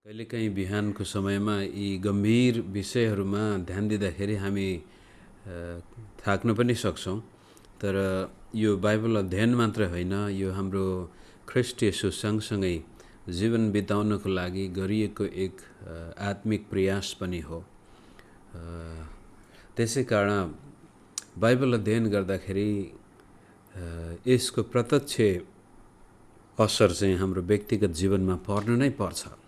कहिलेकाहीँ बिहानको समयमा यी गम्भीर विषयहरूमा ध्यान दिँदाखेरि हामी थाक्न पनि सक्छौँ। तर यो बाइबल अध्ययन मात्र होइन, यो हाम्रो ख्रीष्ट येशू सँगसँगै जीवन बिताउनको लागि गरिएको एक आत्मिक प्रयास पनि हो। त्यसै कारण बाइबल अध्ययन गर्दाखेरि यसको प्रत्यक्ष असर चाहिँ हाम्रो व्यक्तिगत जीवनमा पर्नु नै पर्छ।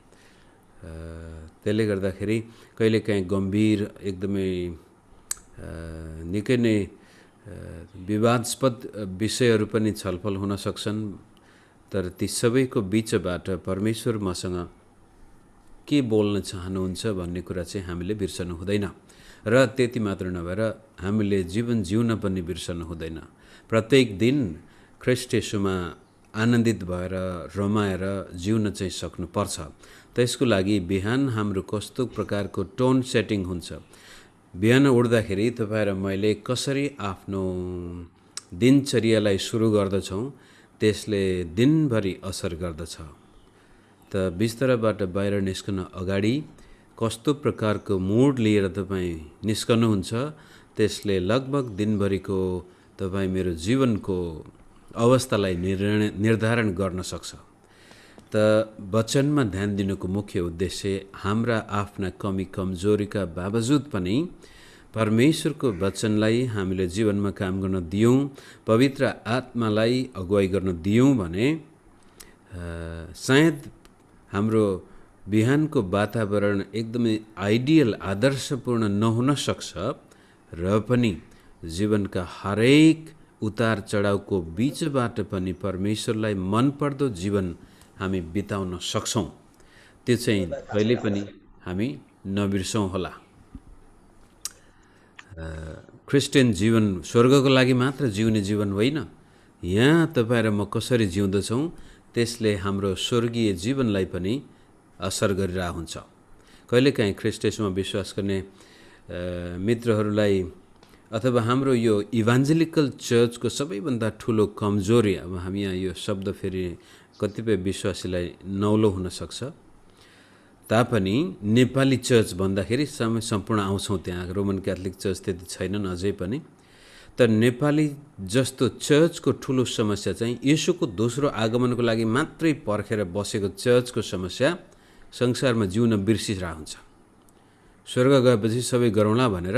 त्यसले गर्दाखेरि कहिलेकाहीँ गम्भीर एकदमै निकै नै विवादास्पद विषयहरू पनि छलफल हुन सक्छन्। तर ती सबैको बीचबाट परमेश्वर मसँग के बोल्न चाहनुहुन्छ भन्ने कुरा चाहिँ हामीले बिर्सनु हुँदैन। र त्यति मात्र नभएर हामीले जीवन जिउन पनि बिर्सनु हुँदैन। प्रत्येक दिन ख्रीष्ट येशूमा आनन्दित भएर रमाएर जिउन चाहिँ सक्नुपर्छ। त्यसको लागि बिहान हाम्रो कस्तो प्रकारको टोन सेटिङ हुन्छ, बिहान उठ्दाखेरि तपाईँ र मैले कसरी आफ्नो दिनचर्यालाई सुरु गर्दछौँ त्यसले दिनभरि असर गर्दछ। त बिस्तराबाट बाहिर निस्कन अगाडि कस्तो प्रकारको मुड लिएर तपाईँ निस्कनुहुन्छ त्यसले लगभग दिनभरिको तपाईँ मेरो जीवनको अवस्थालाई निर्धारण गर्न सक्छ। त वचनमा ध्यान दिनुको मुख्य उद्देश्य हाम्रा आफ्ना कमी कमजोरीका बावजुद पनि परमेश्वरको वचनलाई हामीले जीवनमा काम गर्न दियौँ, पवित्र आत्मालाई अगुवाई गर्न दियौँ भने सायद हाम्रो बिहानको वातावरण एकदमै आइडियल आदर्शपूर्ण नहुन सक्छ, र पनि जीवनका हरेक उतार चढावको बीचबाट पनि परमेश्वरलाई मनपर्दो जीवन हामी बिताउन सक्छौँ। त्यो चाहिँ कहिले पनि हामी नबिर्सौँ होला। क्रिस्चियन जीवन स्वर्गको लागि मात्र जिउने जीवन होइन। यहाँ तपाईँ र म कसरी जिउँदछौँ त्यसले हाम्रो स्वर्गीय जीवनलाई पनि असर गरिरहेको हुन्छ। कहिलेकाहीँ ख्रीष्ट येशूमा विश्वास गर्ने मित्रहरूलाई अथवा हाम्रो यो इभान्जेलिकल चर्चको सबैभन्दा ठुलो कमजोरी, अब हामी यहाँ यो शब्द फेरि कतिपय विश्वासीलाई नौलो हुनसक्छ तापनि नेपाली चर्च भन्दाखेरि सम्पूर्ण आउँछौँ, त्यहाँ रोमन क्याथोलिक चर्च त्यति छैनन् अझै पनि। तर नेपाली जस्तो चर्चको ठुलो समस्या चाहिँ येशूको दोस्रो आगमनको लागि मात्रै पर्खेर बसेको चर्चको समस्या संसारमा जिउन बिर्सिरहेको हुन्छ। स्वर्ग गएपछि सबै गरौँला भनेर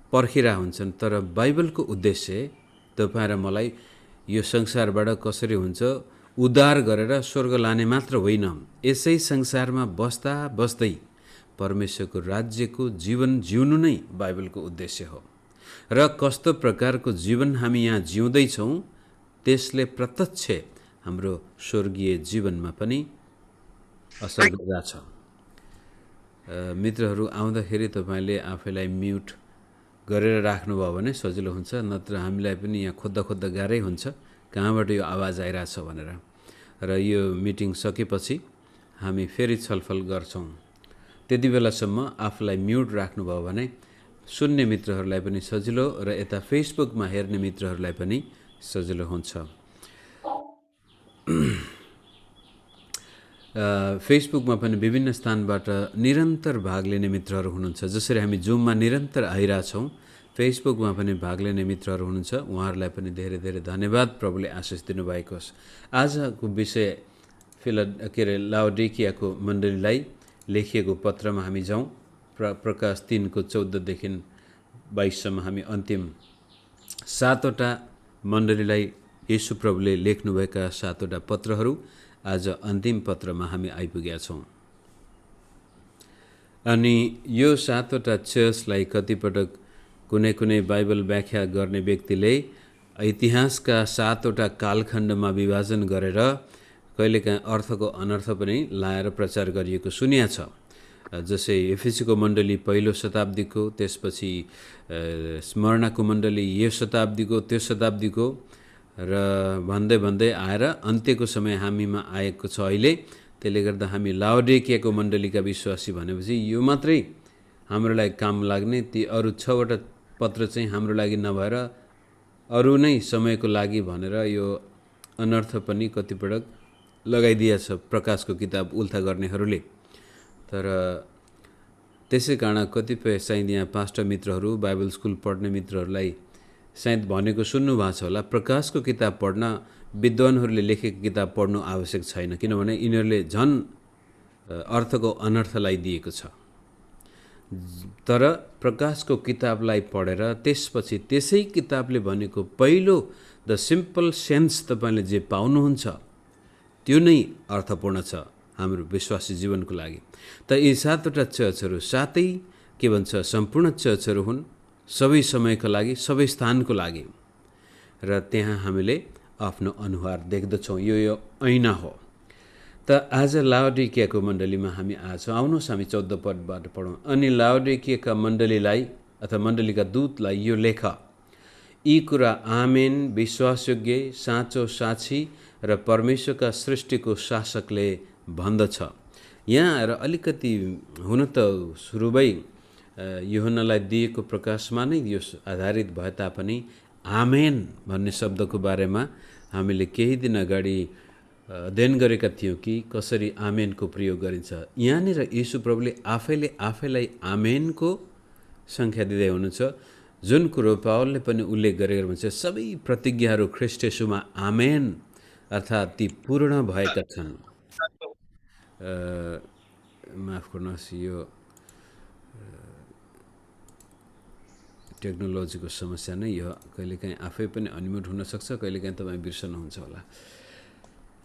पर्खिरहेको हुन्छन्। तर बाइबलको उद्देश्य तपाईँ र मलाई यो संसारबाट कसरी हुन्छ उद्धार गरेर स्वर्ग लाने मात्र होइन, यसै संसारमा बस्दा बस्दै परमेश्वरको राज्यको जीवन जिउनु नै बाइबलको उद्देश्य हो। र कस्तो प्रकारको जीवन हामी यहाँ जिउँदैछौँ त्यसले प्रत्यक्ष हाम्रो स्वर्गीय जीवनमा पनि असर गरिरहेछ। मित्रहरू आउँदाखेरि तपाईँले आफैलाई म्युट गरेर राख्नुभयो भने सजिलो हुन्छ, नत्र हामीलाई पनि यहाँ खोज्दा खोज्दा गाह्रै हुन्छ कहाँबाट यो आवाज आइरहेछ भनेर। र यो मिटिङ सकेपछि हामी फेरि छलफल गर्छौँ। त्यति बेलासम्म आफूलाई म्युट राख्नुभयो भने सुन्ने मित्रहरूलाई पनि सजिलो र यता फेसबुकमा हेर्ने मित्रहरूलाई पनि सजिलो हुन्छ। फेसबुकमा पनि विभिन्न स्थानबाट निरन्तर भाग लिने मित्रहरू हुनुहुन्छ। जसरी हामी जुममा निरन्तर आइरहेछौँ, फेसबुकमा पनि भाग लिने मित्रहरू हुनुहुन्छ, उहाँहरूलाई पनि धेरै धेरै धन्यवाद। प्रभुले आशिष दिनुभएको होस्। आजको विषय लाउडिकियाको मण्डलीलाई लेखिएको पत्रमा हामी जाउँ। प्रकाश 3को 14देखि 22सम्म हामी अन्तिम 7वटा मण्डलीलाई येशू प्रभुले लेख्नुभएका 7वटा पत्रहरू आज अन्तिम पत्रमा हामी आइपुगेका छौँ। अनि यो 7वटा चर्चलाई कतिपटक कुनै कुनै बाइबल व्याख्या गर्ने व्यक्तिले इतिहासका 7वटा कालखण्डमा विभाजन गरेर कहिलेकाहीँ अर्थको अनर्थ पनि लाएर प्रचार गरिएको सुनिया छ। जसै एफिसीको मण्डली पहिलो शताब्दीको, त्यसपछि स्मर्नाको मण्डली यो शताब्दीको, त्यो शताब्दीको, र भन्दै भन्दै आएर अन्त्यको समय हामीमा आएको छ अहिले। त्यसले गर्दा हामी लाउडिकियाको मण्डलीका विश्वासी भनेपछि यो मात्रै हाम्रो लागि काम लाग्ने, ती अरू 6वटा पत्र चाहिँ हाम्रो लागि नभएर अरू नै समयको लागि भनेर यो अनर्थ पनि कतिपटक लगाइदिएछ प्रकाशको किताब उल्था गर्नेहरूले। तर त्यसै कारण कतिपय सायद यहाँ पास्टर मित्रहरू, बाइबल स्कुल पढ्ने मित्रहरूलाई सायद भनेको सुन्नुभएको छ होला, प्रकाशको किताब पढ्न विद्वानहरूले लेखेको किताब पढ्नु आवश्यक छैन, किनभने यिनीहरूले झन् अर्थको अनर्थलाई दिएको छ। तर प्रकाशको किताबलाई पढेर त्यसपछि त्यसै किताबले भनेको पहिलो द सिम्पल सेन्स तपाईँले जे पाउनुहुन्छ त्यो नै अर्थपूर्ण छ हाम्रो विश्वासी जीवनको लागि। त यी 7वटा चर्चहरू सातै के भन्छ सम्पूर्ण चर्चहरू हुन्, सबै समयको लागि, सबै स्थानको लागि, र त्यहाँ हामीले आफ्नो अनुहार देख्दछौँ। यो ऐना हो। त आज लाउडिकियाको मण्डलीमा हामी आछौँ। आउनुहोस् हामी 14 पदबाट पढौँ। अनि लाउडिकियाका मण्डलीलाई अथवा मण्डलीका दूतलाई यो लेख, यी कुरा आमेन, विश्वासयोग्य, साँचो साक्षी र परमेश्वरका सृष्टिको शासकले भन्दछ। यहाँ आएर अलिकति हुन त सुरुमै यूहन्नालाई दिएको प्रकाशमा नै यो आधारित भए तापनि आमेन भन्ने शब्दको बारेमा हामीले केही दिन अगाडि अध्ययन गरेका थियौँ कि कसरी आमेनको प्रयोग गरिन्छ। यहाँनिर यीशु प्रभुले आफैलाई आमेनको सङ्ख्या दिँदै हुनुहुन्छ, जुन कुरो पावलले पनि उल्लेख गरेर भन्छ सबै प्रतिज्ञाहरू ख्रीष्ट येशूमा आमेन अर्थात् ती पूर्ण भएका छन्। माफ गर्नुहोस्, यो टेक्नोलोजीको समस्या नै यो कहिलेकाहीँ आफै पनि अनम्युट हुनसक्छ, कहिलेकाहीँ तपाईँ बिर्सनुहुन्छ होला।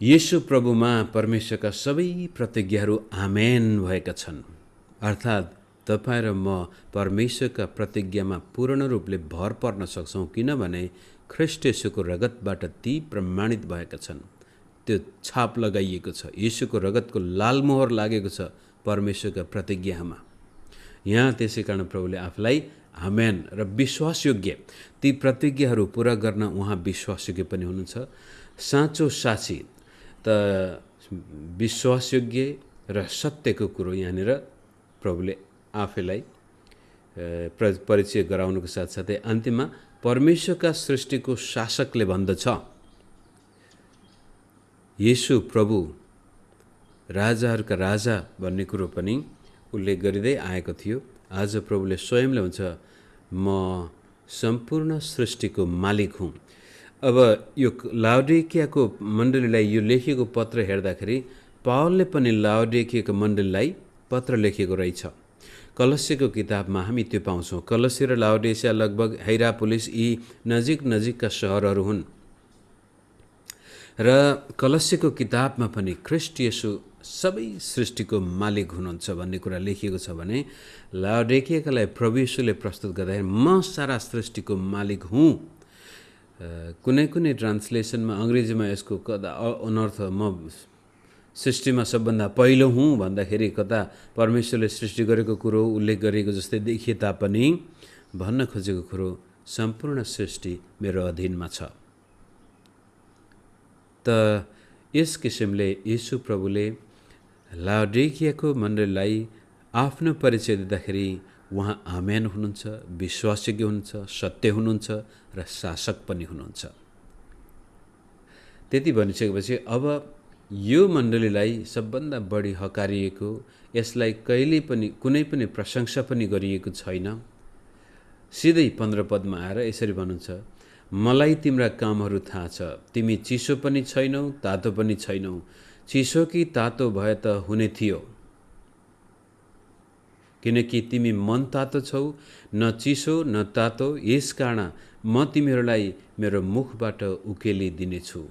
येशू प्रभुमा परमेश्वरका सबै प्रतिज्ञाहरू आमेन भएका छन्, अर्थात् तपाईँ र म परमेश्वरका प्रतिज्ञामा पूर्ण रूपले भर पर्न सक्छौँ, किनभने ख्रीष्ट येशूको रगतबाट ती प्रमाणित भएका छन्। त्यो छाप लगाइएको छ, येशूको रगतको लाल मोहर लागेको छ परमेश्वरका प्रतिज्ञामा। यहाँ त्यसै कारण प्रभुले आफूलाई आमेन र विश्वासयोग्य, ती प्रतिज्ञाहरू पुरा गर्न उहाँ विश्वासयोग्य पनि हुनुहुन्छ। साँचो साक्षी, त विश्वासयोग्य र सत्यको कुरो यहाँनिर प्रभुले आफैलाई परिचय गराउनुको साथसाथै अन्तिममा परमेश्वरका सृष्टिको शासकले भन्दछ। येशू प्रभु राजाहरूका राजा भन्ने कुरो पनि उल्लेख गरिँदै आएको थियो। आज प्रभुले स्वयंले भन्छ म सम्पूर्ण सृष्टिको मालिक हुँ। अब यो लाउडिकियाको मण्डलीलाई यो लेखिएको पत्र हेर्दाखेरि पावलले पनि लाउडिकियाको मण्डलीलाई पत्र लेखेको रहेछ। कलस्यको किताबमा हामी त्यो पाउँछौँ। कलस्य र लाउडिकिया लगभग हाइरापोलिस यी नजिकका सहरहरू हुन्, र कलस्यको किताबमा पनि ख्रीष्ट येशू सबै सृष्टिको मालिक हुनुहुन्छ भन्ने कुरा लेखिएको छ भने लाउडिकियाकालाई प्रभु येशूले प्रस्तुत गर्दाखेरि म सारा सृष्टिको मालिक हुँ। कुनै ट्रान्सलेसनमा अङ्ग्रेजीमा यसको कता अनर्थ म सृष्टिमा सबभन्दा पहिलो हुँ भन्दाखेरि कता परमेश्वरले सृष्टि गरेको कुरो उल्लेख गरिएको जस्तै देखिए तापनि भन्न खोजेको कुरो सम्पूर्ण सृष्टि मेरो अधीनमा छ। त यस किसिमले येशू प्रभुले लाउडिकियाको मण्डलीलाई आफ्नो परिचय दिँदाखेरि उहाँ आमेन हुनुहुन्छ, विश्वासयोग्य हुनुहुन्छ, सत्य हुनुहुन्छ र शासक पनि हुनुहुन्छ। त्यति भनिसकेपछि अब यो मण्डलीलाई सबभन्दा बढी हकारिएको, यसलाई कहिले पनि कुनै पनि प्रशंसा पनि गरिएको छैन। सिधै 15 पदमा आएर यसरी भन्नुहुन्छ, मलाई तिम्रा कामहरू थाहा छ, तिमी चिसो पनि छैनौ तातो पनि छैनौ। चिसो कि तातो भए त हुने थियो, किनकि तिमी मन तातो छौ, न चिसो न तातो। यस कारण म तिमीहरूलाई मेरो मुखबाट उकेलिदिनेछु।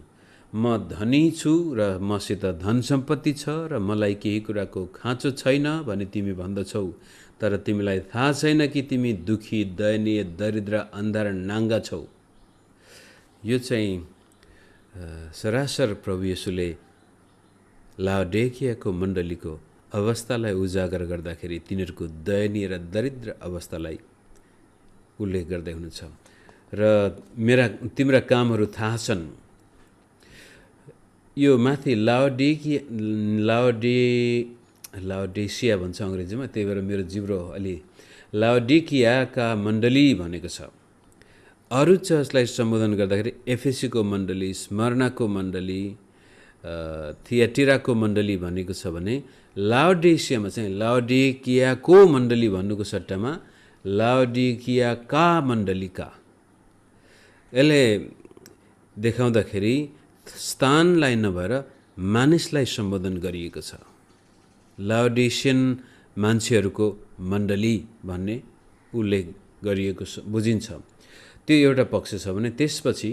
म धनी छु र मसित धन सम्पत्ति छ र मलाई केही कुराको खाँचो छैन भने तिमी भन्दछौ, तर तिमीलाई थाहा छैन कि तिमी दुखी, दयनीय, दरिद्र, अन्धा र नाङ्गा छौ। यो चाहिँ सरासर प्रभु येशूले लाउडिकियाको मण्डलीको अवस्थालाई उजागर गर्दाखेरि तिनीहरूको दयनीय र दरिद्र अवस्थालाई उल्लेख गर्दै हुनुहुन्छ। र तिम्रा कामहरू थाहा छन्। यो माथि लाउडिसिया भन्छ अङ्ग्रेजीमा, त्यही भएर मेरो जिब्रो अलि लाउडिकियाका मण्डली भनेको छ। अरू चर्चलाई सम्बोधन गर्दाखेरि एफेसीको मण्डली, स्मर्नाको मण्डली, थिएटिराको मण्डली भनेको छ भने लाओडिकियामा चाहिँ लाओडिकियाको मण्डली भन्नुको सट्टामा लाओडिकियाका मण्डलीका, यसले देखाउँदाखेरि स्थानलाई नभएर मानिसलाई सम्बोधन गरिएको छ। लाओडिसियन मान्छेहरूको मण्डली भन्ने उल्लेख गरिएको बुझिन्छ। त्यो एउटा पक्ष छ भने त्यसपछि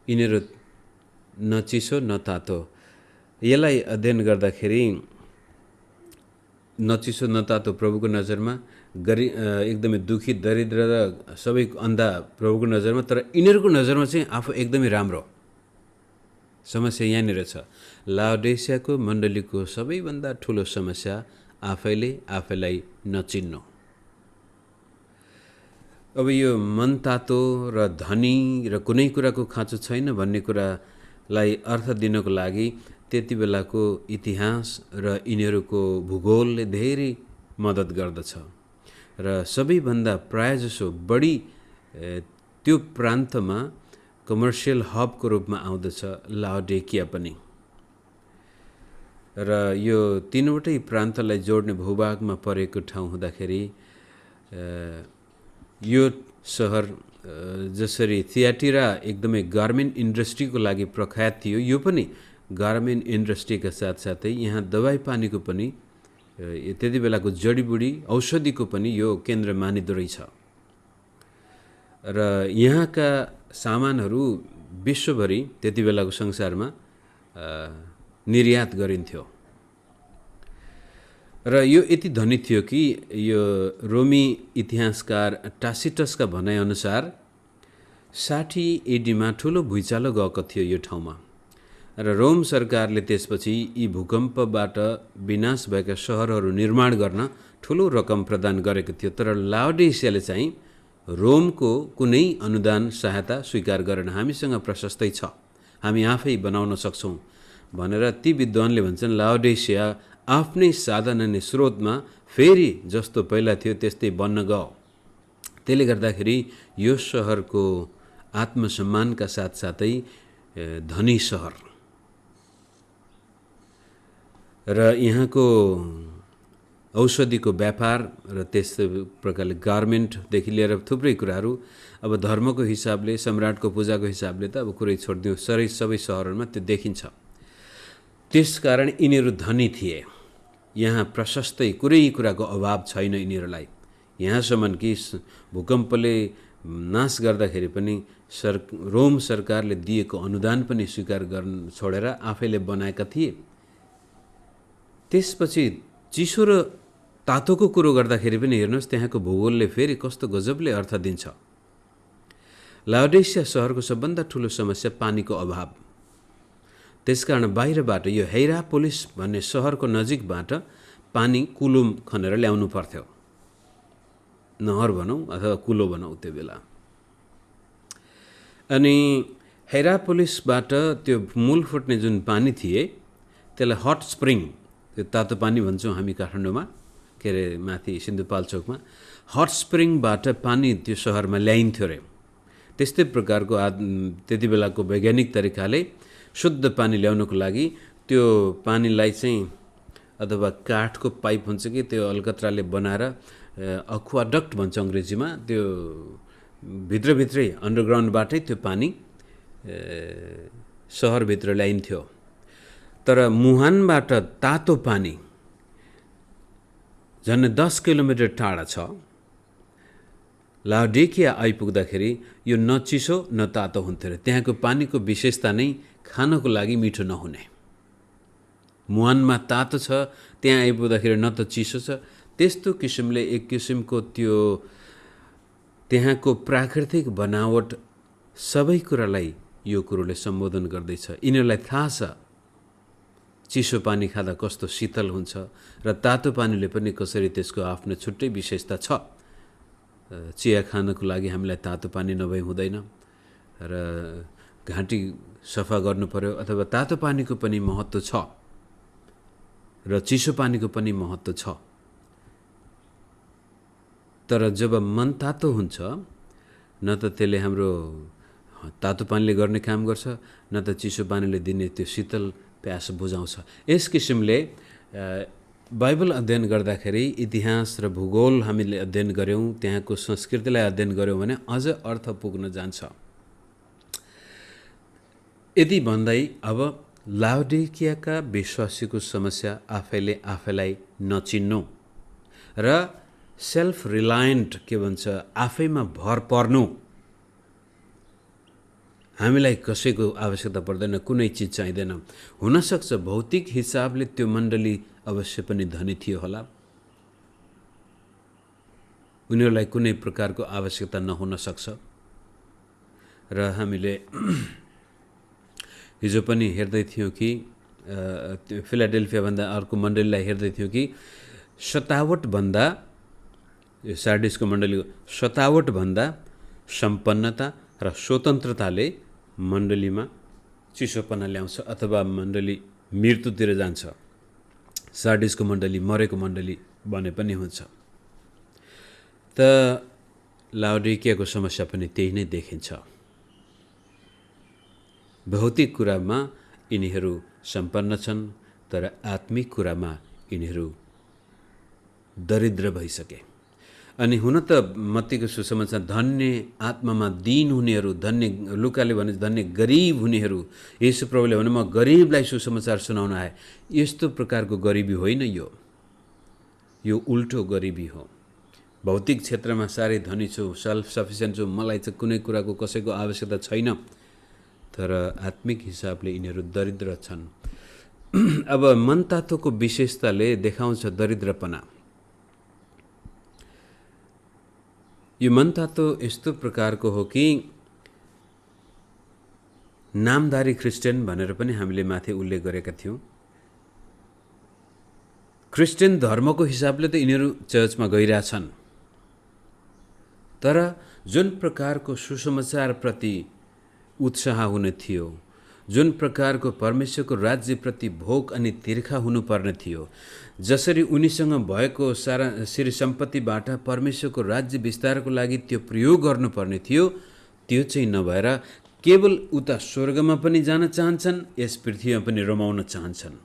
यिनीहरू न चिसो न तातो, यसलाई अध्ययन गर्दाखेरि न चिसो न तातो प्रभुको नजरमा एकदमै दुखी, दरिद्र र सबै अन्धा प्रभुको नजरमा, तर यिनीहरूको नजरमा चाहिँ आफू एकदमै राम्रो। समस्या यहाँनिर छ। लाओडिकियाको मण्डलीको सबैभन्दा ठुलो समस्या आफैले आफैलाई नचिन्नु। अब यो मनतातो र धनी र कुनै कुराको खाँचो छैन भन्ने कुरालाई अर्थ दिनको लागि त्यति बेलाको इतिहास र यिनीहरूको भूगोलले धेरै मद्दत गर्दछ। र सबैभन्दा प्रायःजसो बढी त्यो प्रान्तमा कमर्सियल हबको रूपमा आउँदछ लाओडिकिया पनि। र यो तीनवटै प्रान्तलाई जोड्ने भूभागमा परेको ठाउँ हुँदाखेरि यो सहर जसरी थियाटिरा एकदमै गार्मेन्ट इन्डस्ट्रीको लागि प्रख्यात थियो, यो पनि गार्मेन्ट इन्डस्ट्रीका साथसाथै यहाँ दबाई पानीको पनि, त्यति बेलाको जडीबुडी औषधिको पनि यो केन्द्र मानिदो रहेछ। र यहाँका सामानहरू विश्वभरि त्यति बेलाको संसारमा निर्यात गरिन्थ्यो। र यो यति धनी थियो कि यो रोमी इतिहासकार टासिटसका भनाइअनुसार 60 एडीमा ठुलो भुइँचालो गएको थियो यो ठाउँमा। र रोम सरकारले त्यसपछि यी भूकम्पबाट विनाश भएका सहरहरू निर्माण गर्न ठुलो रकम प्रदान गरेको थियो। तर लाओडिकियाले चाहिँ रोमको कुनै अनुदान सहायता स्वीकार गरेन। हामीसँग प्रशस्तै छ, हामी आफै बनाउन सक्छौँ भनेर ती विद्वानले भन्छन् लाओडिकिया आफ्नै साधन अनि स्रोतमा फेरि जस्तो पहिला थियो त्यस्तै बन्न गयो। त्यसले गर्दाखेरि यो सहरको आत्मसम्मानका साथसाथै धनी सहर र यहाँको औषधिको व्यापार र त्यस्तै प्रकारले गार्मेन्टदेखि लिएर थुप्रै कुराहरू, अब धर्मको हिसाबले, सम्राटको पूजाको हिसाबले त अब कुरै छोडिदिउँ, सबै सहरहरूमा त्यो देखिन्छ। त्यसकारण यिनीहरू धनी थिए। यहाँ प्रशस्तै कुनै कुराको अभाव छैन यिनीहरूलाई। यहाँसम्म कि भूकम्पले नाश गर्दाखेरि पनि रोम सरकारले दिएको अनुदान पनि स्वीकार गर्न छोडेर आफैले बनाएका थिए। त्यसपछि चिसो र तातोको कुरो गर्दाखेरि पनि हेर्नुहोस् त्यहाँको भूगोलले फेरि कस्तो गजबले अर्थ दिन्छ। लाओडिकिया सहरको सबभन्दा ठुलो समस्या पानीको अभाव। त्यसकारण बाहिरबाट यो हिरापोलिस भन्ने सहरको नजिकबाट पानी कुलो खनेर ल्याउनु पर्थ्यो, नहर भनौँ अथवा कुलो भनौँ त्यो बेला। अनि हिरापोलिसबाट त्यो मूल फुट्ने जुन पानी थिए त्यसलाई हट स्प्रिङ, त्यो तातो पानी भन्छौँ हामी काठमाडौँमा, के अरे माथि सिन्धुपाल्चोकमा, हट स्प्रिङबाट पानी त्यो सहरमा ल्याइन्थ्यो अरे। त्यस्तै प्रकारको त्यति बेलाको वैज्ञानिक तरिकाले शुद्ध पानी ल्याउनको लागि त्यो पानीलाई चाहिँ अथवा काठको पाइप हुन्छ कि त्यो अलकत्राले बनाएर अक्वाडक्ट भन्छ अङ्ग्रेजीमा, त्यो भित्रभित्रै अन्डरग्राउन्डबाटै त्यो पानी सहरभित्र ल्याइन्थ्यो। तर मुहानबाट तातो पानी झन् 10 किलोमिटर टाढा छ। लाओडिकिया आइपुग्दाखेरि यो न चिसो न तातो हुन्थ्यो अरे। त्यहाँको पानीको विशेषता नै खानको लागि मिठो नहुने। मुहानमा तातो छ, त्यहाँ आइपुग्दाखेरि न त चिसो छ। त्यस्तो किसिमले एक किसिमको त्यो त्यहाँको प्राकृतिक बनावट सबै कुरालाई यो कुरोले सम्बोधन गर्दैछ। यिनीहरूलाई थाहा छ चिसो पानी खाँदा कस्तो शीतल हुन्छ र तातो पानीले पनि कसरी त्यसको आफ्नो छुट्टै विशेषता छ। चिया खानको लागि हामीलाई तातो पानी नभई हुँदैन र घाँटी सफा गर्नु पर्यो अथवा तातो पानीको पनि महत्त्व छ र चिसो पानीको पनि महत्त्व छ। तर जब मन तातो हुन्छ न त त्यसले हाम्रो तातो पानीले गर्ने काम गर्छ न त चिसो पानीले दिने त्यो शीतल प्यास बुझाउँछ। यस किसिमले बाइबल अध्ययन गर्दाखेरि इतिहास र भूगोल हामीले अध्ययन गऱ्यौँ, त्यहाँको संस्कृतिलाई अध्ययन गऱ्यौँ भने अझ अर्थ पुग्न जान्छ। यदि भन्दै अब लाउडिकियाका विश्वासीको समस्या आफैले आफैलाई नचिन्नु र सेल्फ रिलायन्ट के भन्छ आफैमा भर पर्नु, हामीलाई कसैको आवश्यकता पर्दैन, कुनै चिज चाहिँदैन। हुनसक्छ भौतिक हिसाबले त्यो मण्डली अवश्य पनि धनी थियो होला, उनीहरूलाई कुनै प्रकारको आवश्यकता नहुन सक्छ। र हामीले हिजो पनि हेर्दै थियौँ कि फिलाडेल्फियाभन्दा अर्को मण्डलीलाई हेर्दै थियौँ कि सतावटभन्दा, यो सार्डिसको मण्डलीको सतावटभन्दा सम्पन्नता र स्वतन्त्रताले मण्डलीमा चिसोपना ल्याउँछ अथवा मण्डली मृत्युतिर जान्छ। सार्डिसको मण्डली मरेको मण्डली बने पनि हुन्छ। त लाउडिकियाको समस्या पनि त्यही नै देखिन्छ। भौतिक कुरामा यिनीहरू सम्पन्न छन्, तर आत्मिक कुरामा यिनीहरू दरिद्र भइसके। अनि हुन त मत्तीको सुसमाचार धन्य आत्मामा दीन हुनेहरू, धन्य, लुकाले भने धन्य गरिब हुनेहरू, येशू प्रभुले भने म गरिबलाई सुसमाचार सुनाउन आए। यस्तो प्रकारको गरिबी होइन, यो उल्टो गरिबी हो। भौतिक क्षेत्रमा साह्रै धनी छु, सेल्फ सफिसियन्ट छु, मलाई चाहिँ कुनै कुराको कसैको आवश्यकता छैन, तर आत्मिक हिसाबले यिनीहरू दरिद्र छन्। अब मनतातोको विशेषताले देखाउँछ दरिद्रपना। यो मनतातो यस्तो प्रकारको हो कि नामधारी क्रिस्चियन भनेर पनि हामीले माथि उल्लेख गरेका थियौँ। क्रिस्चियन धर्मको हिसाबले त यिनीहरू चर्चमा गइरहेछन्, तर जुन प्रकारको सुसमाचारप्रति उत्साह हुने थियो, जुन प्रकारको परमेश्वरको राज्यप्रति भोक अनि तिर्खा हुनुपर्ने थियो, जसरी उनीसँग भएको सारा श्री सम्पत्तिबाट परमेश्वरको राज्य विस्तारको लागि त्यो प्रयोग गर्नुपर्ने थियो, त्यो चाहिँ नभएर केवल उता स्वर्गमा पनि जान चाहन्छन्, यस पृथ्वीमा पनि रमाउन चाहन्छन्।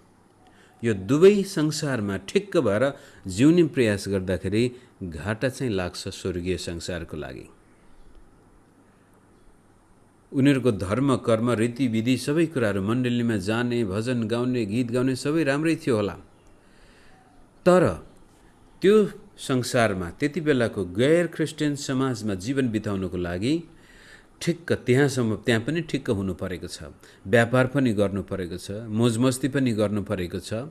यो दुवै संसारमा ठिक्क भएर जिउने प्रयास गर्दाखेरि घाटा चाहिँ लाग्छ स्वर्गीय संसारको लागि। उनीहरूको धर्म, कर्म, रीतिविधि सबै कुराहरू, मण्डलीमा जाने, भजन गाउने, गीत गाउने सबै राम्रै थियो होला, तर त्यो संसारमा त्यति बेलाको गैर क्रिस्चियन समाजमा जीवन बिताउनको लागि ठिक्क त्यहाँ पनि ठिक्क हुनु परेको छ, व्यापार पनि गर्नु परेको छ, मोजमस्ती पनि गर्नु परेको छ।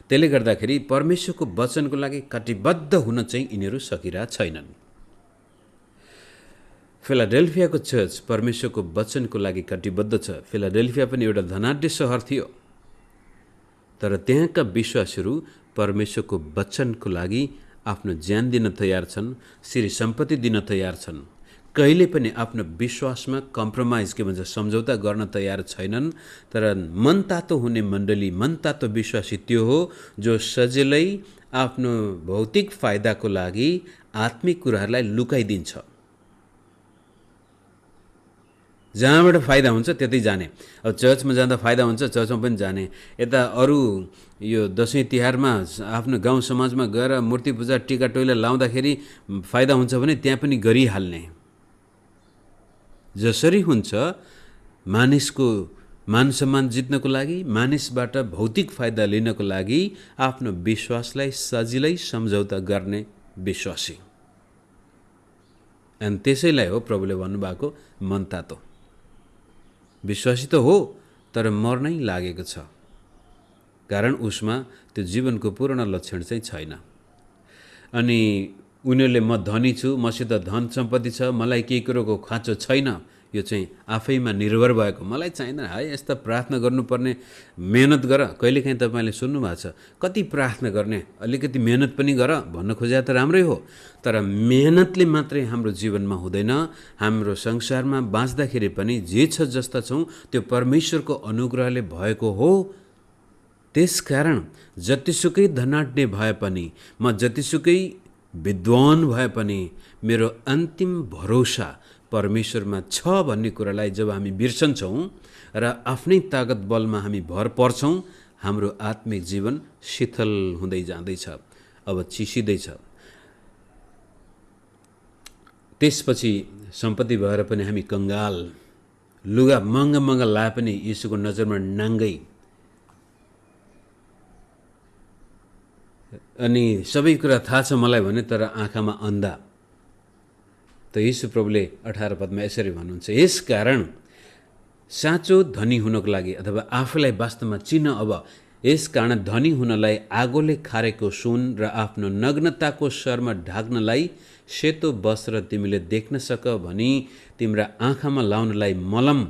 त्यसले गर्दाखेरि परमेश्वरको वचनको लागि कटिबद्ध हुन चाहिँ यिनीहरू सकिरहेका छैनन्। फिलाडेल्फियाको चर्च परमेश्वरको वचनको लागि कटिबद्ध छ। फिलाडेल्फिया पनि एउटा धनाढ्य सहर थियो, तर त्यहाँका विश्वासीहरू परमेश्वरको वचनको लागि आफ्नो ज्यान दिन तयार छन्, श्री सम्पत्ति दिन तयार छन्, कहिले पनि आफ्नो विश्वासमा कम्प्रोमाइज के भन्छ सम्झौता गर्न तयार छैनन्। तर मनतातो हुने मण्डली, मनतातो विश्वासी त्यो हो जो सजिलै आफ्नो भौतिक फाइदाको लागि आत्मिक कुराहरूलाई लुकाइदिन्छ। जहाँबाट फाइदा हुन्छ त्यतै जाने। अब चर्चमा जाँदा फाइदा हुन्छ, चर्चमा पनि जाने। यता अरू यो दसैँ तिहारमा आफ्नो गाउँ समाजमा गएर मूर्ति पूजा टिका टोइला लाउँदाखेरि फाइदा हुन्छ भने त्यहाँ पनि गरिहाल्ने। जसरी हुन्छ मानिसको मान सम्मान जित्नको लागि, मानिसबाट भौतिक फाइदा लिनको लागि आफ्नो विश्वासलाई सजिलै सम्झौता गर्ने विश्वासी। अनि त्यसैलाई हो प्रभुले भन्नुभएको मनतातो। विश्वासी त हो, तर मर्नै लागेको छ, कारण उसमा त्यो जीवनको पूर्ण लक्षण चाहिँ छैन। अनि उनीहरूले म धनी छु, मसित धन सम्पत्ति छ, मलाई केही कुरोको खाँचो छैन, यो चाहिँ आफैमा निर्भर भएको, मलाई चाहिँदैन। है यस्ता प्रार्थना गर्नुपर्ने, मेहनत गर। कहिलेकाहीँ तपाईँले सुन्नुभएको छ कति प्रार्थना गर्ने, अलिकति मेहनत पनि गर भन्न खोजे त राम्रै हो, तर मेहनतले मात्रै हाम्रो जीवनमा हुँदैन। हाम्रो संसारमा बाँच्दाखेरि पनि जे छ जस्ता छौँ त्यो परमेश्वरको अनुग्रहले भएको हो। त्यसकारण जतिसुकै धनाढ्य भए पनि, म जतिसुकै विद्वान भए पनि, मेरो अन्तिम भरोसा परमेश्वरमा छ भन्ने कुरालाई जब हामी बिर्सन्छौँ र आफ्नै तागत बलमा हामी भर पर्छौँ, हाम्रो आत्मिक जीवन शिथिल हुँदै जाँदैछ, अब चिसिँदैछ। त्यसपछि सम्पत्ति भएर पनि हामी कंगाल, लुगा महँगा महँगा लाए पनि यीशुको नजरमा नाङ्गै, अनि सबै कुरा थाहा छ मलाई भने तर आँखामा अन्धा। त यीशु प्रभुले 18 पदमा यसरी भन्नुहुन्छ, यस कारण साँचो धनी हुनको लागि अथवा आफूलाई वास्तवमा चिन्न, अब यस कारण धनी हुनलाई आगोले खारेको सुन र आफ्नो नग्नताको शरमा ढाक्नलाई सेतो वस्त्र तिमीले देख्न सक भनी तिम्रा आँखामा लाउनलाई मलम,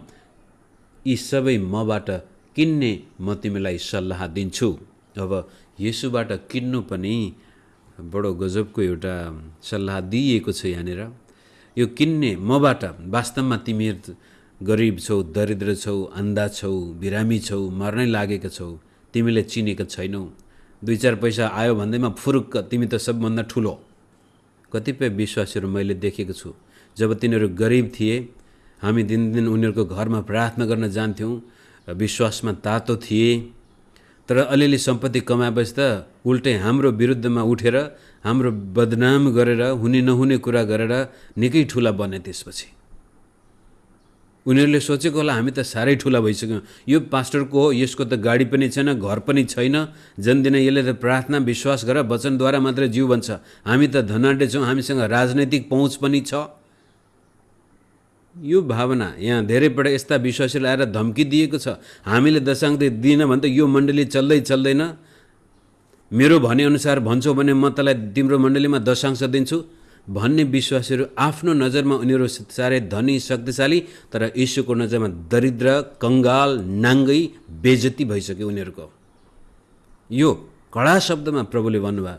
यी सबै मबाट किन्ने म तिमीलाई सल्लाह दिन्छु। अब येशूबाट किन्नु पनि बडो गजबको एउटा सल्लाह दिइएको छ यहाँनिर। यो किन्ने मबाट, वास्तवमा तिमी गरिब छौ, दरिद्र छौ, अन्धा छौ, बिरामी छौ, मर्नै लागेका छौ, तिमीले चिनेका छैनौ। 2-4 पैसा आयो भन्दैमा फुरुक्क तिमी त सबभन्दा ठुलो। कतिपय विश्वासीहरू मैले देखेको छु, जब तिनीहरू गरिब थिए, हामी दिनदिन उनीहरूको घरमा प्रार्थना गर्न जान्थ्यौँ, विश्वासमा तातो थिए, तर अलिअलि सम्पत्ति कमाएपछि त उल्टै हाम्रो विरुद्धमा उठेर हाम्रो बदनाम गरेर हुने नहुने कुरा गरेर निकै ठुला बने। त्यसपछि उनीहरूले सोचेको होला हामी त साह्रै ठुला भइसक्यौँ, यो पास्टरको हो, यसको त गाडी पनि छैन, घर पनि छैन, जन्दिन यसले त प्रार्थना विश्वास गर, वचनद्वारा मात्रै जीव बन्छ, हामी त धनाढ्य छौँ, हामीसँग राजनैतिक पहुँच पनि छ। यो भावना यहाँ धेरैपल्ट यस्ता विश्वासीले आएर धम्की दिएको छ, हामीले दशांश दिएन भने त यो मण्डली चल्दैन, मेरो भनेअनुसार भन्छौ भने म तँलाई तिम्रो मण्डलीमा दशांश दिन्छु भन्ने विश्वासीहरू आफ्नो नजरमा उनीहरू साह्रै धनी शक्तिशाली, तर यीशुको नजरमा दरिद्र, कंगाल, नाङ्गै, बेइज्जती भइसक्यो उनीहरूको। यो कडा शब्दमा प्रभुले भन्नुभयो,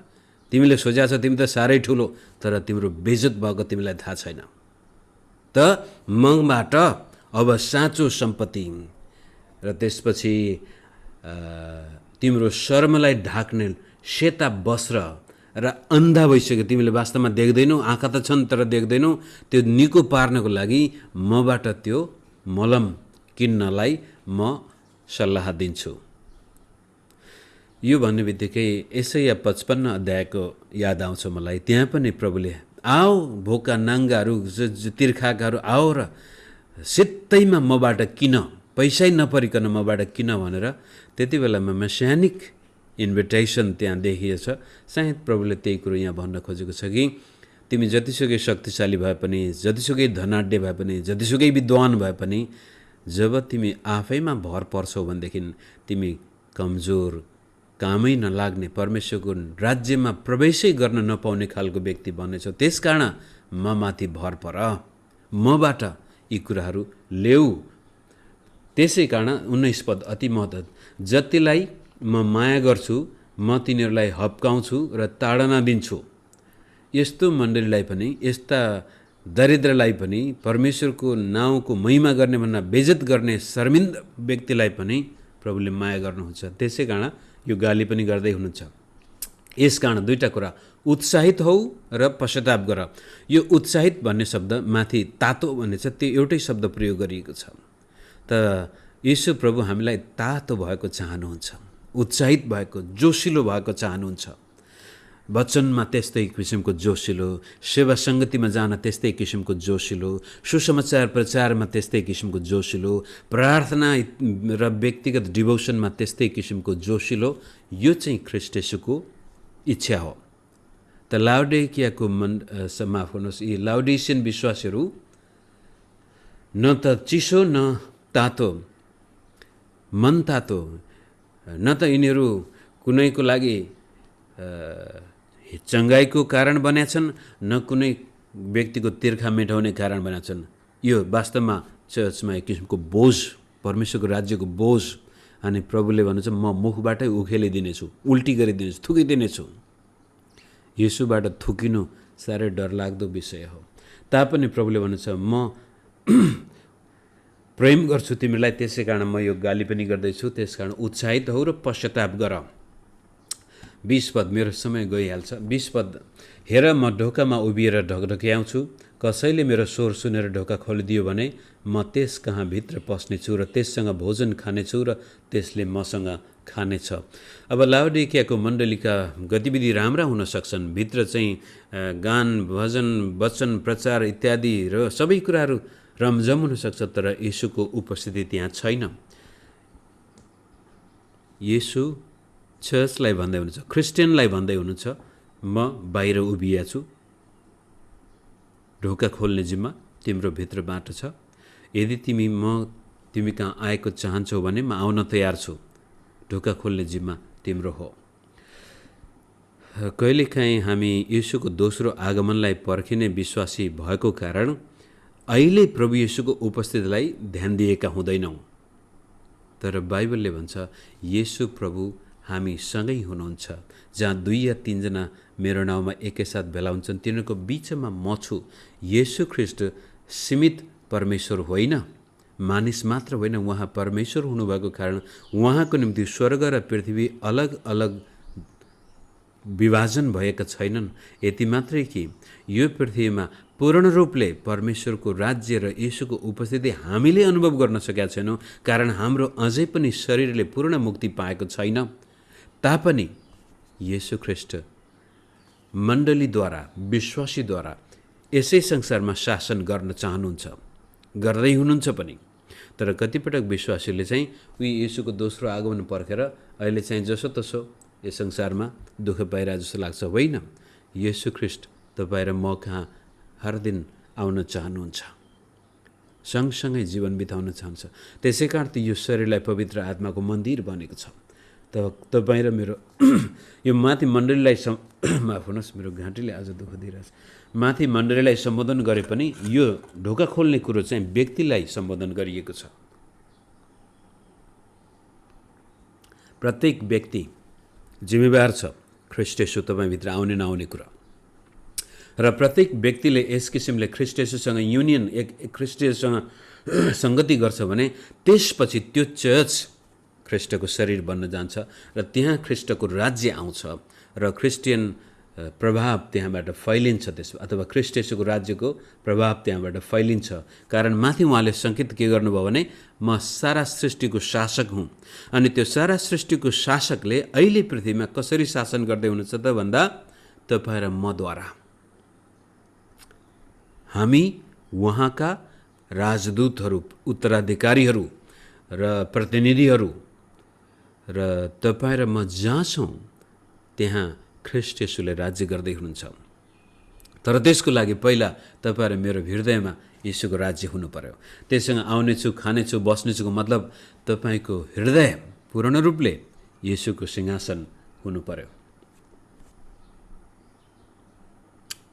तिमीले सोचेको छ तिमी त साह्रै ठुलो, तर तिम्रो बेइज्जत भएको तिमीलाई थाहा छैन। त मबाट अब साँचो सम्पत्ति र त्यसपछि तिम्रो शर्मलाई ढाक्ने सेता वस्त्र र अन्धा भइसक्यो, तिमीले वास्तवमा देख्दैनौ, आँखा त छन् तर देख्दैनौ, त्यो निको पार्नको लागि मबाट त्यो मलम किन्नलाई म सल्लाह दिन्छु। यो भन्ने बित्तिकै यसैया 55 अध्यायको याद आउँछ मलाई। त्यहाँ पनि प्रभुले आओ भोका नाङ्गाहरू, तिर्खाकाहरू आओ र सित्तैमा मबाट किन, पैसै नपरिकन मबाट किन भनेर त्यति बेलामा मेसियानिक इन्भिटेसन त्यहाँ देखिएछ। सायद प्रभुले त्यही कुरो यहाँ भन्न खोजेको छ कि तिमी जतिसुकै शक्तिशाली भए पनि, जतिसुकै धनाढ्य भए पनि, जतिसुकै विद्वान भए पनि, जब तिमी आफैमा भर पर्छौ भनेदेखि तिमी कमजोर, कामै नलाग्ने, परमेश्वरको राज्यमा प्रवेशै गर्न नपाउने खालको व्यक्ति बन्नेछौ। त्यसकारण ममाथि भर पर, मबाट यी कुराहरू ल्याऊ। त्यसै कारण 19 पद अति महत्त्व, जतिलाई म माया गर्छु म तिनीहरूलाई हप्काउँछु र ताडना दिन्छु। यस्तो मण्डलीलाई पनि, यस्ता दरिद्रलाई पनि, परमेश्वरको नाउँको महिमा गर्ने भन्दा बेइज्जत गर्ने शर्मिन्दा व्यक्तिलाई पनि प्रभुले माया गर्नुहुन्छ। त्यसै कारण यो गाली पनि गर्दै हुनुहुन्छ। यस कारण दुईटा कुरा, उत्साहित हौ र पश्चाताप गर। यो उत्साहित भन्ने शब्द माथि तातो भन्ने छ, त्यो एउटै शब्द प्रयोग गरिएको छ। त यीशु प्रभु हामीलाई तातो भएको चाहनुहुन्छ, उत्साहित भएको, जोसिलो भएको चाहनुहुन्छ। वचनमा त्यस्तै किसिमको जोसिलो, सेवा सङ्गतिमा जान त्यस्तै किसिमको जोसिलो, सुसमाचार प्रचारमा त्यस्तै किसिमको जोसिलो, प्रार्थना र व्यक्तिगत डिभोसनमा त्यस्तै किसिमको जोसिलो, यो चाहिँ ख्रीष्ट येशूको इच्छा हो। त लाउडिकियाको माफ गर्नुहोस्, यी लाउडिसियन विश्वासीहरू न त चिसो न तातो, मन तातो, न त यिनीहरू कुनैको लागि चङ्गाइको कारण बनेका छन्, न कुनै व्यक्तिको तिर्खा मेटाउने कारण बनेका छन्। यो वास्तवमा चर्चमा एक किसिमको बोझ, परमेश्वरको राज्यको बोझ। अनि प्रभुले भन्नुहुन्छ म मुखबाटै उखेलिदिनेछु, उल्टी गरिदिनेछु, थुकिदिनेछु। येशूबाट थुकिनु साह्रै डरलाग्दो विषय हो। तापनि प्रभुले भन्नुहुन्छ म प्रेम गर्छु तिमीलाई, त्यसै कारण म यो गाली पनि गर्दैछु। त्यस कारण उत्साहित हौ र पश्चाताप गर। 20 पद, मेरो समय गइहाल्छ। 20 पद, हेर म ढोकामा उभिएर ढकढक्याउँछु, कसैले मेरो स्वर सुनेर ढोका खोलिदियो भने म त्यस कहाँ भित्र पस्नेछु र त्यससँग भोजन खानेछु र त्यसले मसँग खानेछ। अब लाउडिकियाको मण्डलीका गतिविधि राम्रा हुन सक्छन्, भित्र चाहिँ गान, भजन, वचन, प्रचार इत्यादि र सबै कुराहरू रमझम हुनसक्छ, तर येशूको उपस्थिति त्यहाँ छैन। येशू चर्चलाई भन्दै हुनुहुन्छ, क्रिस्चियनलाई भन्दै हुनुहुन्छ, म बाहिर उभिया छु, ढोका खोल्ने जिम्मा तिम्रो भित्र बाटो छ, यदि तिमी कहाँ आएको चाहन्छौ भने म आउन तयार छु, ढोका खोल्ने जिम्मा तिम्रो हो। कहिलेकाहीँ हामी येशूको दोस्रो आगमनलाई पर्खिने विश्वासी भएको कारण अहिले प्रभु येशूको उपस्थितिलाई ध्यान दिएका हुँदैनौँ, तर बाइबलले भन्छ येशू प्रभु हामी सँगै हुनुहुन्छ। जहाँ 2 या 3 जना मेरो नाउँमा एकैसाथ भेला हुन्छन् तिनीहरूको बिचमा म छु। येशू ख्रीष्ट सीमित परमेश्वर होइन, मानिस मात्र होइन, उहाँ परमेश्वर हुनुभएको कारण उहाँको निम्ति स्वर्ग र पृथ्वी अलग अलग विभाजन भएका छैनन्। यति मात्रै कि यो पृथ्वीमा पूर्ण रूपले परमेश्वरको राज्य र येशूको उपस्थिति हामीले अनुभव गर्न सकेका छैनौँ, कारण हाम्रो अझै पनि शरीरले पूर्ण मुक्ति पाएको छैन। तापनि येशू ख्रीष्ट मण्डलीद्वारा, विश्वासीद्वारा यसै संसारमा शासन गर्न चाहनुहुन्छ, गर्दै हुनुहुन्छ पनि। तर कतिपटक विश्वासीले चाहिँ उही येशूको दोस्रो आगमन पर्खेर अहिले चाहिँ जसोतसो यस संसारमा दुःख पाइरहेको जस्तो लाग्छ। होइन, येशू ख्रीष्ट तपाईँ र म कहाँ हर दिन आउन चाहनुहुन्छ, सँगसँगै जीवन बिताउन चाहन्छ। त्यसै कारण त यो शरीरलाई पवित्र आत्माको मन्दिर बनेको छ। त तपाईँ र मेरो यो माथि मण्डलीलाई माफ हुनुहोस्, मेरो घाँटीले आज दुःख दिइरहेछ। माथि मण्डलीलाई सम्बोधन गरे पनि यो ढोका खोल्ने कुरो चाहिँ व्यक्तिलाई सम्बोधन गरिएको छ। प्रत्येक व्यक्ति जिम्मेवार छ ख्रीष्ट येशू तपाईँभित्र आउने नआउने कुरा, र प्रत्येक व्यक्तिले यस किसिमले ख्रीष्ट येशूसँग युनियन, एक ख्रीष्ट येशूसँग सङ्गति गर्छ भने त्यसपछि त्यो चर्च ख्रीष्टको शरीर बन्न जान्छ र त्यहाँ ख्रीष्टको राज्य आउँछ र क्रिस्चियन प्रभाव त्यहाँबाट फैलिन्छ। त्यसो अथवा ख्रीष्ट येशूको राज्यको प्रभाव त्यहाँबाट फैलिन्छ। कारण माथि उहाँले सङ्केत के गर्नुभयो भने म सारा सृष्टिको शासक हुँ, अनि त्यो सारा सृष्टिको शासकले अहिले पृथ्वीमा कसरी शासन गर्दै हुनुहुन्छ त भन्दा तपाईँ र मद्वारा। हामी उहाँका राजदूतहरू, उत्तराधिकारीहरू र प्रतिनिधिहरू, र तपाईँ र म जहाँ छौँ त्यहाँ ख्रीष्ट येशूले राज्य गर्दै हुनुहुन्छ। तर त्यसको लागि पहिला तपाईँ र मेरो हृदयमा येशूको राज्य हुनु पर्यो। त्यससँग आउनेछु, खानेछु, बस्नेछुको मतलब तपाईँको हृदय पूर्ण रूपले येशूको सिंहासन हुनु पर्यो।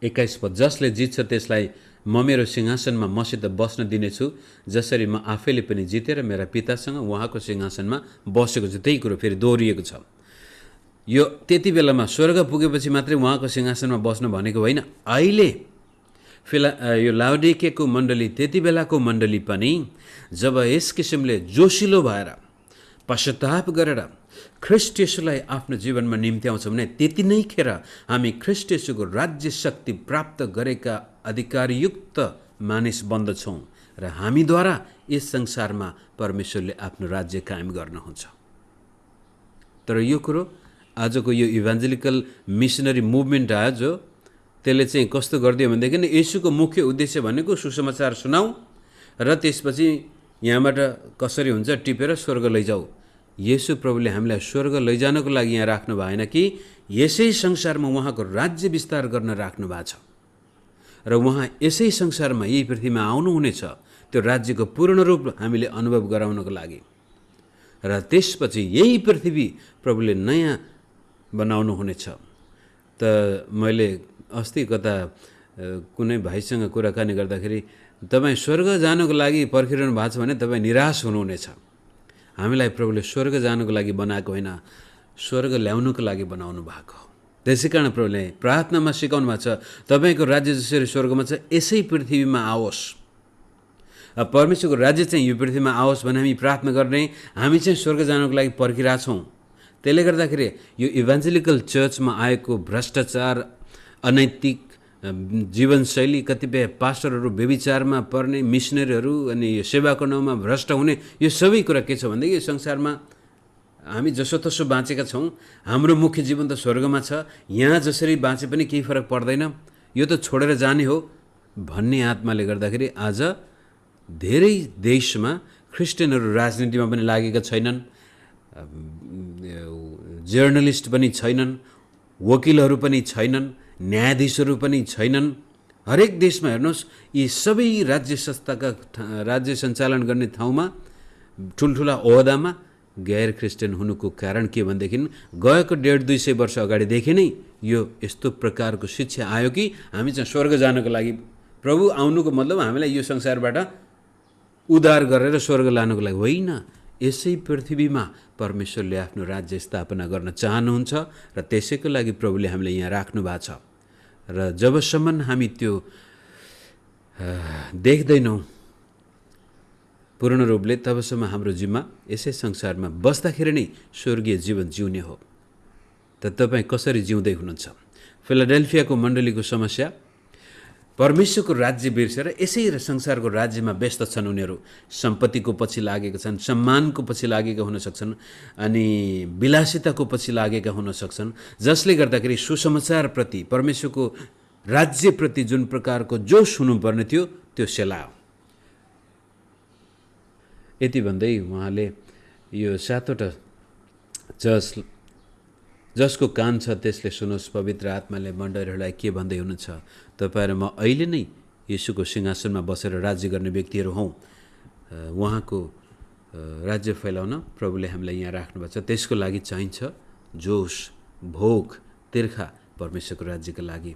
21 पद, जसले जित्छ त्यसलाई म मेरो सिंहासनमा मसित बस्न दिनेछु, जसरी म आफैले पनि जितेर मेरा पितासँग उहाँको सिंहासनमा बसेको छु। त्यही कुरो फेरि दोहोरिएको छ। यो त्यति बेलामा स्वर्ग पुगेपछि मात्रै उहाँको सिंहासनमा बस्न भनेको होइन, अहिले यो लाउडिकियाको मण्डली, त्यति बेलाको मण्डली पनि जब यस किसिमले जोसिलो भएर पश्चाताप गरेर ख्रीष्ट येशूलाई आफ्नो जीवनमा निम्त्याउँछ भने त्यति नै खेर हामी ख्रीष्ट येशूको राज्य शक्ति प्राप्त गरेका अधिकारयुक्त मानिस बन्दछौँ र हामीद्वारा यस संसारमा परमेश्वरले आफ्नो राज्य कायम गर्नुहुन्छ। तर यो कुरो आजको यो इभान्जेलिकल मिसनरी मुभमेन्ट आयो जो त्यसले चाहिँ कस्तो गरिदियो भनेदेखि येशूको मुख्य उद्देश्य भनेको सुसमाचार सुनाऊ र त्यसपछि यहाँबाट कसरी हुन्छ टिपेर स्वर्ग लैजाऊ। येशू प्रभुले हामीलाई स्वर्ग लैजानको लागि यहाँ राख्नु भएन कि यसै संसारमा उहाँको राज्य विस्तार गर्न राख्नु भएको छ र उहाँ यसै संसारमा यही पृथ्वीमा आउनुहुनेछ त्यो राज्यको पूर्ण रूप हामीले अनुभव गराउनको लागि। र त्यसपछि यही पृथ्वी प्रभुले नयाँ बनाउनु हुनेछ। त मैले अस्ति कता कुनै भाइसँग कुराकानी गर्दाखेरि तपाईँ स्वर्ग जानुको लागि पर्खिरहनु भएको छ भने तपाईँ निराश हुनुहुनेछ। हामीलाई प्रभुले स्वर्ग जानुको लागि बनाएको होइन, स्वर्ग ल्याउनुको लागि बनाउनु भएको हो। त्यसै कारण प्रभुले प्रार्थनामा सिकाउनु भएको छ तपाईँको राज्य जसरी स्वर्गमा छ यसै पृथ्वीमा आओस्। परमेश्वरको राज्य चाहिँ यो पृथ्वीमा आओस् भने हामी प्रार्थना गर्ने, हामी चाहिँ स्वर्ग जानुको लागि पर्खिरहेछौँ। त्यसले गर्दाखेरि यो इभान्जेलिकल चर्चमा आएको भ्रष्टाचार, अनैतिक जीवनशैली, कतिपय पास्टरहरू व्यभिचारमा पर्ने, मिसनरीहरू अनि यो सेवा गर्नमा भ्रष्ट हुने, यो सबै कुरा के छ भनेदेखि यो संसारमा हामी जसोतसो बाँचेका छौँ, हाम्रो मुख्य जीवन त स्वर्गमा छ, यहाँ जसरी बाँचे पनि केही फरक पर्दैन, यो त छोडेर जाने हो भन्ने आत्माले गर्दाखेरि आज धेरै देशमा क्रिस्चियनहरू राजनीतिमा पनि लागेका छैनन्, जर्नलिस्ट पनि छैनन्, वकिलहरू पनि छैनन्, न्यायाधीशहरू पनि छैनन्। हरेक देशमा हेर्नुहोस्, यी सबै राज्य संस्थाका राज्य सञ्चालन गर्ने ठाउँमा ठुल्ठुला ओहदामा गैर क्रिस्चियन हुनुको कारण के भनेदेखि गएको 150-200 वर्ष अगाडिदेखि नै यो यस्तो प्रकारको शिक्षा आयो कि हामी चाहिँ स्वर्ग जानको लागि, प्रभु आउनुको मतलब हामीलाई यो संसारबाट उद्धार गरेर स्वर्ग लानुको लागि होइन। यसै पृथ्वीमा परमेश्वरले आफ्नो राज्य स्थापना गर्न चाहनुहुन्छ र त्यसैको लागि प्रभुले हामीलाई यहाँ राख्नु भएको छ। र जबसम्म हामी त्यो देख्दैनौँ पूर्ण रूपले, तबसम्म हाम्रो जिम्मा यसै संसारमा बस्दाखेरि नै स्वर्गीय जीवन जिउने हो। त तपाईँ कसरी जिउँदै हुनुहुन्छ? फिलाडेल्फियाको मण्डलीको समस्या, परमेश्वरको राज्य बिर्सेर यसै संसारको राज्यमा व्यस्त छन्। उनीहरू सम्पत्तिको पछि लागेका छन्, सम्मानको पछि लागेका हुन सक्छन्, अनि विलासिताको पछि लागेका हुन सक्छन्, जसले गर्दाखेरि सुसमाचारप्रति, परमेश्वरको राज्यप्रति जुन प्रकारको जोस हुनुपर्ने थियो त्यो सेलायो। यति भन्दै उहाँले यो 7वटा जसको कान छ त्यसले सुनोस्, पवित्र आत्माले मण्डलीहरूलाई के भन्दै हुनुहुन्छ। तपाईँ र म अहिले नै येशूको सिंहासनमा बसेर राज्य गर्ने व्यक्तिहरू हौँ। उहाँको राज्य फैलाउन प्रभुले हामीलाई यहाँ राख्नुभएको छ। त्यसको लागि चाहिन्छ जोस, भोक, तिर्खा परमेश्वरको राज्यको लागि।